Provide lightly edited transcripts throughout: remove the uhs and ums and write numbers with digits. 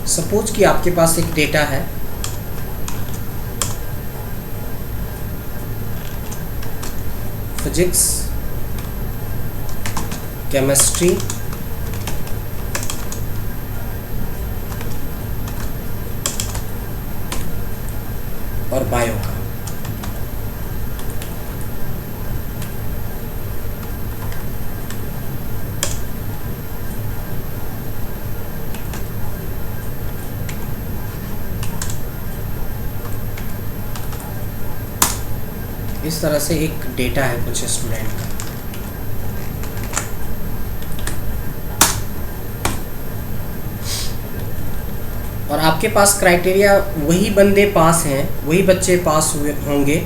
Suppose कि आपके पास एक डेटा है, फिजिक्स, केमिस्ट्री और बायो का। इस तरह से एक डेटा है कुछ स्टूडेंट का। और आपके पास क्राइटेरिया वही बंदे पास हैं, वही बच्चे पास हुए होंगे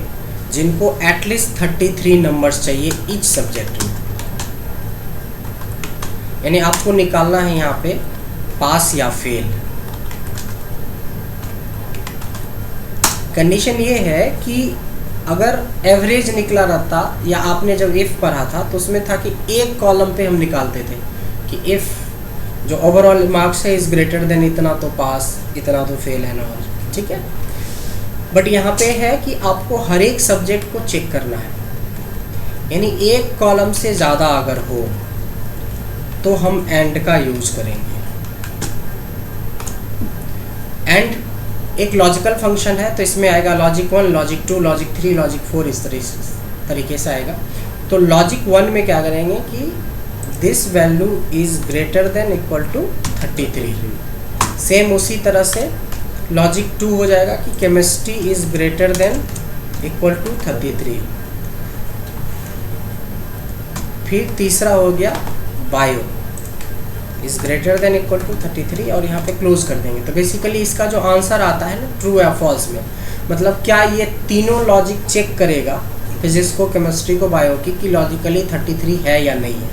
जिनको एटलीस्ट 33 नंबर्स चाहिए ईच सब्जेक्ट में। यानी आपको निकालना है यहाँ पे पास या फेल। कंडीशन ये है कि अगर एवरेज निकला रहता, या आपने जब इफ़ पढ़ा था तो उसमें था कि एक कॉलम पे हम निकालते थे कि इफ़ जो ओवरऑल मार्क्स है इज़ ग्रेटर देन इतना तो पास, इतना तो फेल है ना, और ठीक है। बट यहाँ पे है कि आपको हर एक सब्जेक्ट को चेक करना है, यानी एक कॉलम से ज़्यादा अगर हो तो हम एंड का यूज़ करेंगे। एंड एक लॉजिकल फंक्शन है, तो इसमें आएगा लॉजिक 1, लॉजिक 2, लॉजिक 3, लॉजिक 4, इस तरीके से आएगा। तो लॉजिक 1 में क्या करेंगे कि this value is greater than equal to 33। Same उसी तरह से लॉजिक 2 हो जाएगा कि chemistry is greater than equal to 33। फिर तीसरा हो गया bio is greater than equal to 33, और यहाँ पे क्लोज कर देंगे। तो बेसिकली इसका जो आंसर आता है ना ट्रू या फॉल्स में, मतलब क्या ये तीनों लॉजिक चेक करेगा, फिजिक्स को, केमिस्ट्री को, बायो की, कि लॉजिकली 33 है या नहीं है।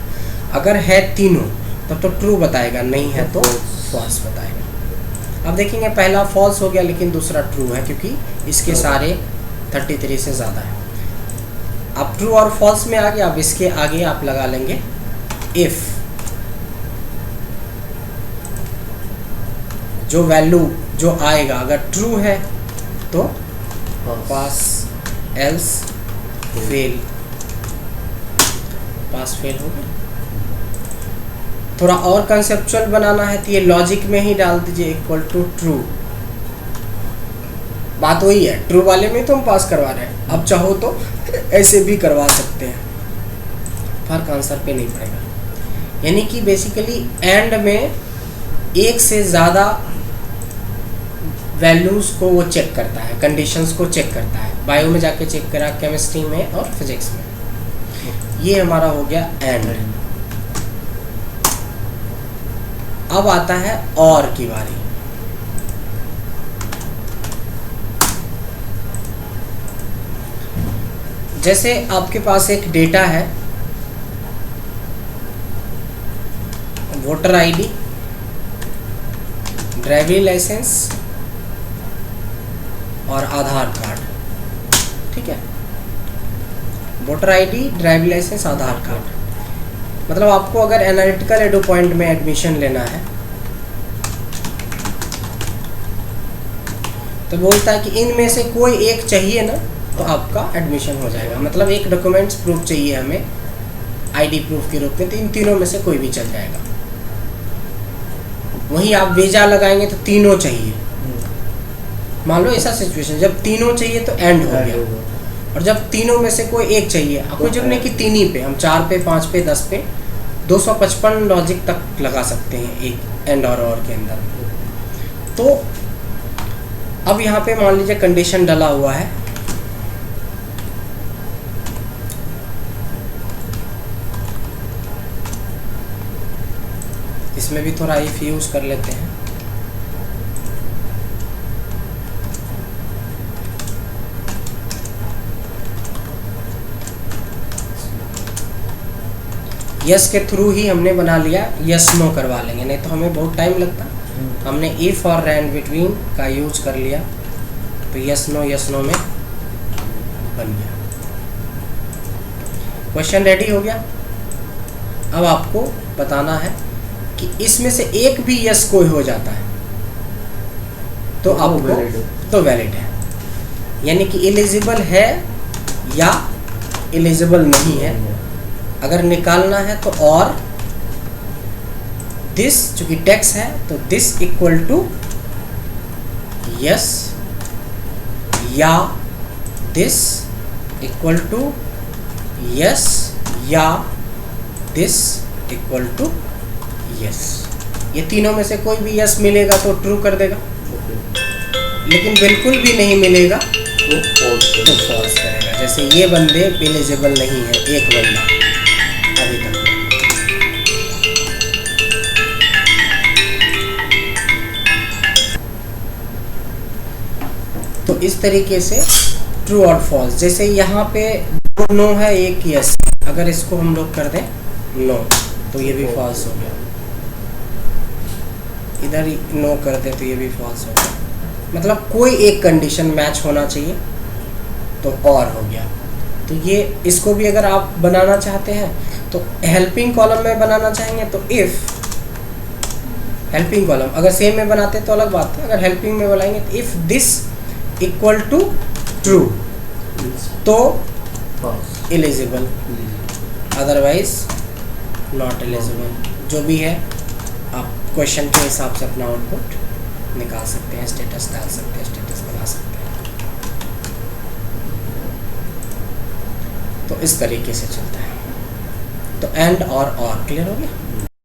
अगर है तीनों तब तो ट्रू बताएगा, नहीं है तो फॉल्स बताएगा। अब देखेंगे पहला फॉल्स हो गया लेकिन दूसरा ट्रू है, क्योंकि इसके सारे 33 से ज़्यादा है। अब ट्रू और फॉल्स में आ गया। अब इसके आगे आप लगा लेंगे इफ़ जो वैल्यू जो आएगा अगर ट्रू है तो पास, एल्स फेल। पास फेल हो गया। थोड़ा और कंसेप्चुअल बनाना है तो ये लॉजिक में ही डाल दीजिए इक्वल टू ट्रू। बात वही है, ट्रू वाले में तो हम पास करवा रहे हैं, अब चाहो तो ऐसे भी करवा सकते हैं, फर्क आंसर पे नहीं पड़ेगा। यानी कि बेसिकली एंड में एक से ज़्यादा वैल्यूज़ को वो चेक करता है, कंडीशंस को चेक करता है। बायो में जाके चेक करा, केमिस्ट्री में और फिजिक्स में। ये हमारा हो गया एंड। अब आता है और की बारी। जैसे आपके पास एक डेटा है, वोटर आईडी, ड्राइविंग लाइसेंस और आधार कार्ड, ठीक है। वोटर आईडी, ड्राइविंग लाइसेंस, आधार कार्ड। मतलब आपको अगर एनालिटिकल एडो पॉइंट में एडमिशन लेना है तो बोलता है कि इनमें से कोई एक चाहिए ना तो आपका एडमिशन हो जाएगा। मतलब एक डॉक्यूमेंट्स प्रूफ चाहिए हमें आईडी प्रूफ के रूप में, तो इन तीनों में से कोई भी चल जाएगा। वहीं आप वीजा लगाएंगे तो तीनों चाहिए। मान लो ऐसा सिचुएशन, जब तीनों चाहिए तो एंड हो गया, और जब तीनों में से कोई एक चाहिए, कोई जरूरी नहीं कि तीन ही पे, हम 4 पे, 5 पे, 10 पे, 255 लॉजिक तक लगा सकते हैं एक एंड और के अंदर। तो अब यहाँ पे मान लीजिए कंडीशन डला हुआ है, इसमें भी थोड़ा इफ यूज कर लेते हैं। यस के थ्रू ही हमने बना लिया, यस नो करवा लेंगे, नहीं तो हमें बहुत टाइम लगता। हमने इफ और एंड बिटवीन का यूज कर लिया, तो यस नो में बन गया। क्वेश्चन रेडी हो गया। अब आपको बताना है कि इसमें से एक भी यस कोई हो जाता है तो आपको तो वैलिड है, यानी कि एलिजिबल है या एलिजिबल नहीं है। अगर निकालना है तो और दिस चूंकि टेक्स्ट है तो दिस इक्वल टू यस या दिस इक्वल टू यस या दिस इक्वल टू यस। ये तीनों में से कोई भी यस मिलेगा तो ट्रू कर देगा, लेकिन बिल्कुल भी नहीं मिलेगा तो फॉल्स करेगा। जैसे ये बंदे एलिजिबल नहीं है, एक बंदा अभी तक। तो इस तरीके से ट्रू और फॉल्स, जैसे यहाँ पे दो नो है एक यस, अगर इसको हम लोग कर दें नो तो ये भी फॉल्स हो गया, इधर ही नो कर दें तो ये भी फॉल्स हो गया। मतलब कोई एक कंडीशन मैच होना चाहिए तो और हो गया। तो ये इसको भी अगर आप बनाना चाहते हैं तो हेल्पिंग कॉलम में बनाना चाहेंगे तो इफ़ हेल्पिंग कॉलम अगर सेम में बनाते तो अलग बात है, अगर हेल्पिंग में बनाएंगे तो if this equal to true तो एलिजिबल, अदरवाइज नॉट एलिजिबल। जो भी है आप क्वेश्चन के हिसाब से अपना आउटपुट निकाल सकते हैं, स्टेटस डाल सकते हैं, स्टेटस बना सकते हैं। तो इस तरीके से चलता है। तो एंड और क्लियर हो गया।